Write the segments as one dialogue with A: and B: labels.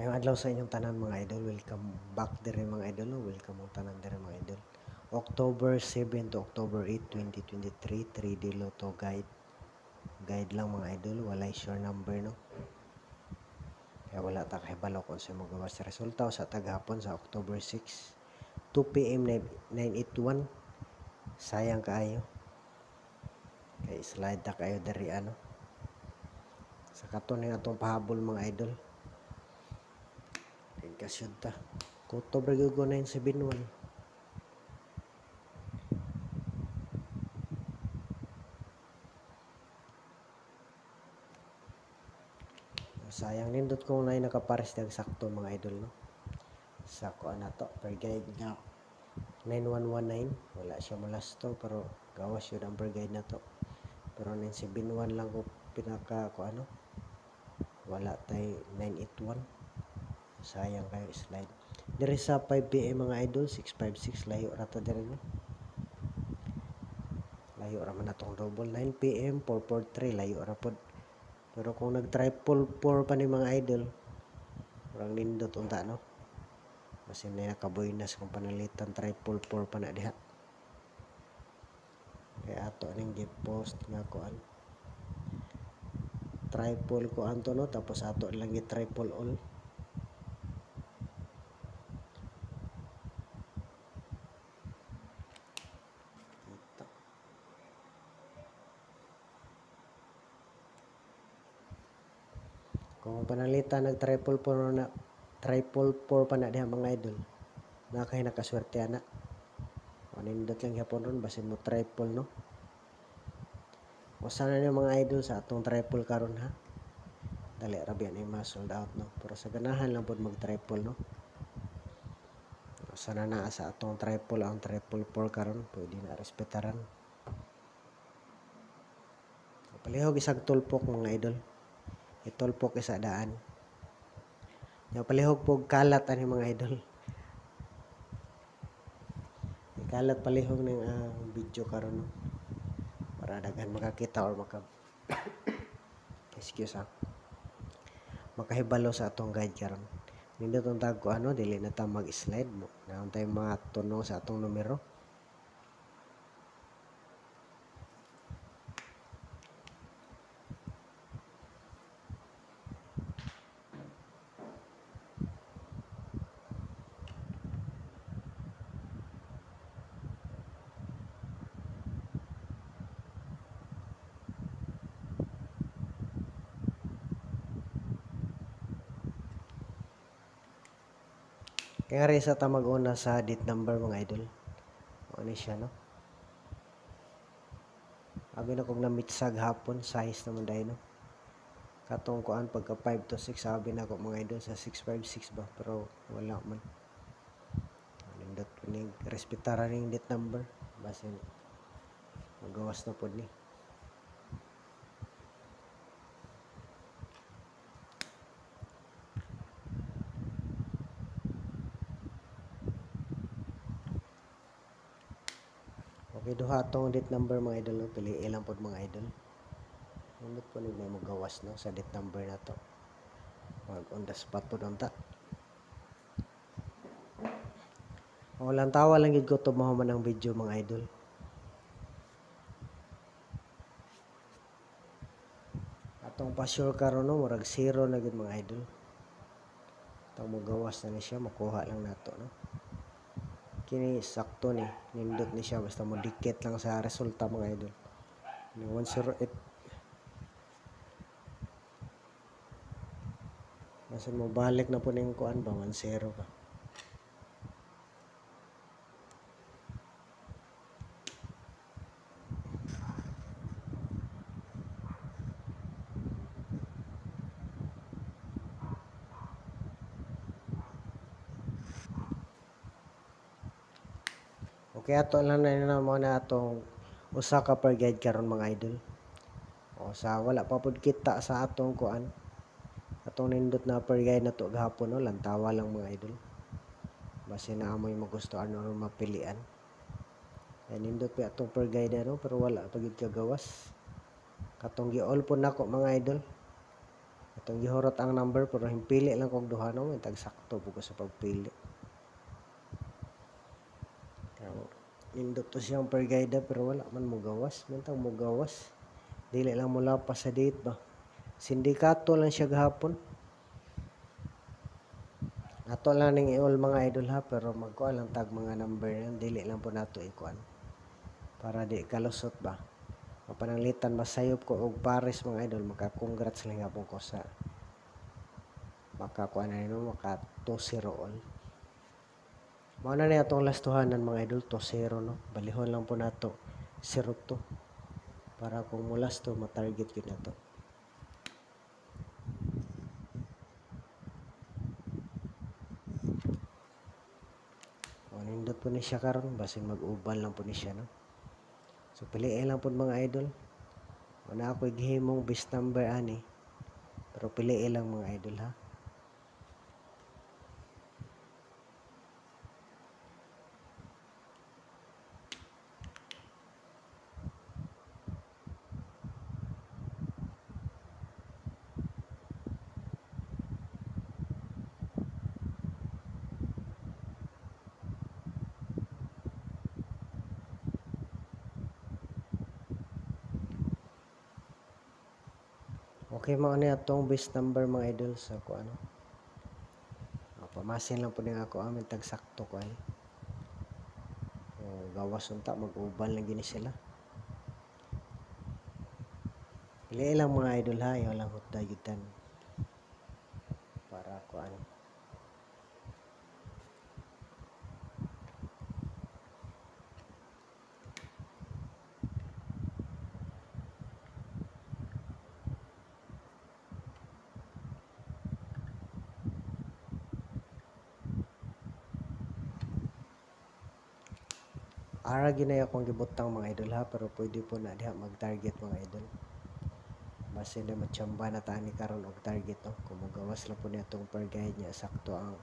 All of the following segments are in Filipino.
A: Ngayong adlaw sa inyong tanan mga idol, welcome back diri mga idol, welcome ang tanan diri mga idol. October 7 to October 8, 2023, 3D Lotto guide lang mga idol, walay sure number no. Kaya wala ta kahibalo kung sa magawas sa resulta sa taghapon sa October 6, 2 PM 981. Sayang kaayo. Kay slide ta kayo diri ano. Sa katon ning atong pahabol mga idol. Kasyod ta. October gyud 971. Sayang nindot kung na nakapares na sakto mga idol no. Sa ko na to per guide nga 9119 wala siya molasto pero gawas yun ang per guide na to. Pero 971 lang ko pinaka ko ano. Wala tay 981. Sayang kayo slide. Diri sa 5 PM mga idol 656 layo ra ta diri no. Layo ra man natong double 9 PM 443 layo ra pod. Pero kung nag triple 4 pa ni mga idol, parang nindot unta no. Kasi na nakaboynas kung panalitan triple 4 pa na diha. Kaya ato ning gi-post nga kuan. Triple ko anto no tapos ato lang gi-triple all. Ito. Kung panalitan nag triple 4 na triple 4 pa na diha mga idol. Na kay nakaswerte ana. Nindot lang gyapon ron basin mo triple no. Usa na mga idol sa atong triple karon ha. Dali ra biya ni ma-sold out no. Pero sa ganahan lang pod mag triple no. Usa na sa atong triple ang triple 4 karon pwede na respetaran. Palihog isag tulpok mga idol. Itulpok isa daan. Yung palihog pog kalat ani mga idol. Kalat palihog ng video karon no. Para daghan makakita or excuse ha. Makahibalo sa atong guide karon. Nindot ang tag ko ano dili na ta mag-slide mo. Naon tay mga tuno sa atong numero. Kaya rin sa tamag-una sa date number mga idol. Ano siya no? Abi na kog namitsag hapon size naman dahil no. Katong kuan pagka 5 to 6 sabi na ko mga idol sa 656 ba pero wala man. Nindot ning respetara ning date number basin magawas na pod ni. Okay, duha atong date number mga idol no. Pili ilang pod mga idol. Nindot po ni may magawas no sa date number na to. Mag on the spot po unta. Walang tawa lang gid ko to mahuman ang video mga idol. Atong pa-sure karon no murag 0 na gid mga idol. Tang magawas na ni siya makuha lang nato no. Kini sakto ni nindot ni siya basta mo dikit lang sa resulta mga idol. 108 basta mo balik na po ning kuan ba 10 ka. Okay, ato lang na mo na atong usa ka per guide karon mga idol. O sa wala pa pud kita sa atong kuan. Atong nindot na per guide na to gahapon no, lantawa lang mga idol. Base na amoy magustuhan or mapilian. Ay nindot pa atong per guide no, pero wala pa gid kagawas. Katong gi-all po nako mga idol. Atong gihurot ang number pero himpili lang kog duha no, tag sakto po ko sa pagpili. Indot to siyang per guide pero wala man mo gawas. Mintang mo gawas. Dili lang mo lapas sa date ba. Sindikato lang siya gahapon. Ato lang ning iol mga idol ha, pero magkuha lang tag mga number yan. Dili lang po nato ikuan. Para di kalusot ba. Mapananglitan masayop ko og pares mga idol. Maka-congrats lang nga po ko sa makakuha na rin maka 2-0 all. Mao na ni atong lastuhanan mga idol 2-0 no. Balihon lang po nato 0-2 para kung mulas to ma-target yun nato. Nindot po ni siya karon basin mag-ubal lang po ni siya no. So piliin lang po mga idol. Wala ako gihimong best number ani. Pero piliin lang mga idol ha. Okay mga ni atong best number mga idol sa ko ano. Pamasin lang po din ako amin tag sakto ko ani. Gawas unta mag-ubal lang gini sila. Piliin lang mga idol ha, ayaw lang hutdagitan. Para ko ano. Ara ginay akong gibutang mga idol ha, pero pwede po na diha mag-target mga idol. Base na matsamba na tani karon og target no. Kung magawas lang po ni atong per guide niya sakto ang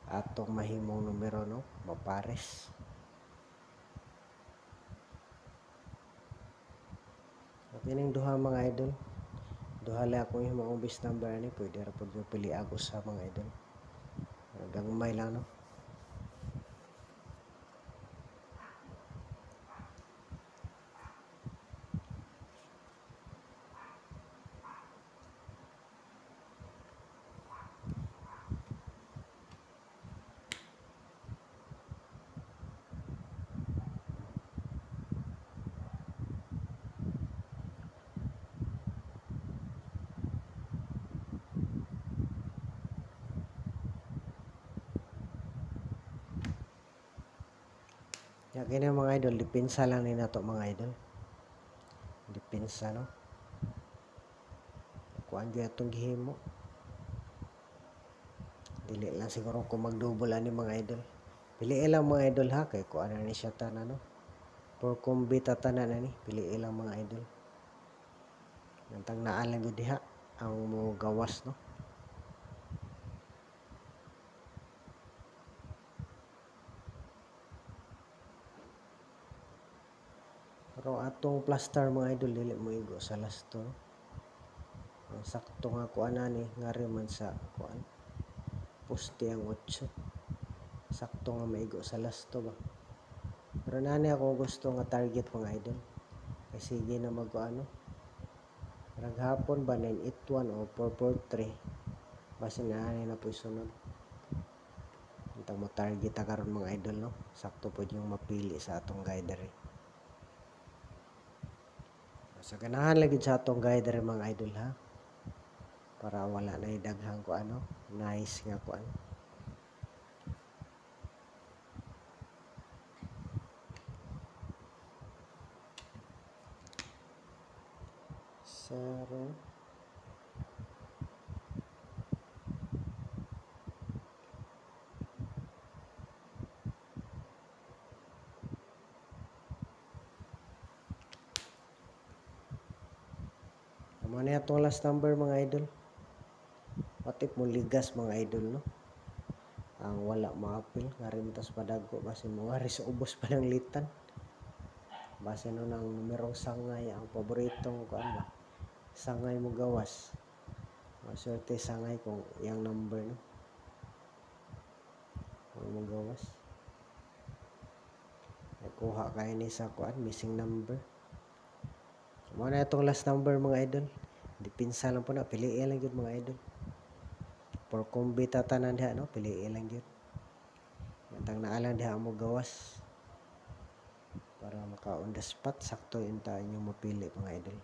A: atong mahimong numero no, mapares. Okay ning duha mga idol. Duha la akong himong best number ani, pwede ra pud pili agos sa mga idol. Gagmay lang no. Ya kini mga idol, depensa lang ni nato mga idol. Depensa no. Kuan gyud atong gihimo. Dili lang siguro kung mag-double ani mga idol. Piliin lang mga idol ha, kay kuan na ni siya tanan no. For combi tanan ani, piliin lang mga idol. Nantang naa lang gyud diha ang mo gawas no. Pero atong plaster mga idol dili mo igo sa last to. Ang sakto nga kuan ani ngari man sa kuan. Poste ang 8. Sakto nga maigo sa last to ba. Pero nani ako gusto nga target mga idol. Kay sige na mag-ano. Naghapon ba 981 o 443. Base na ani na po sunod. Intang mo target karon mga idol no. Sakto po yung mapili sa atong guide rin. So ganahan lagi sa atong guide rin mga idol ha. Para wala na idaghang ko ano. Nice nga ko ano. Saro. Amo na itong last number mga idol. Patip mo ligas mga idol no. Ang wala maapil nga rin tas padagko base mo nga sa ubos pa ng litan. Base no ng numerong sangay ang paboritong kuan ba. Sangay mo gawas. Maswerte sangay kung yang number no. Kung mo gawas. Kuha kayo ni sa kuan missing number. So, mo na itong last number mga idol. Dipinsa lang po na, piliin lang yun mga idol. For combi tatanan diha no, piliin lang yun. Matang naalang diha mo gawas. Para maka on the spot sakto yung tayo mapili mga idol.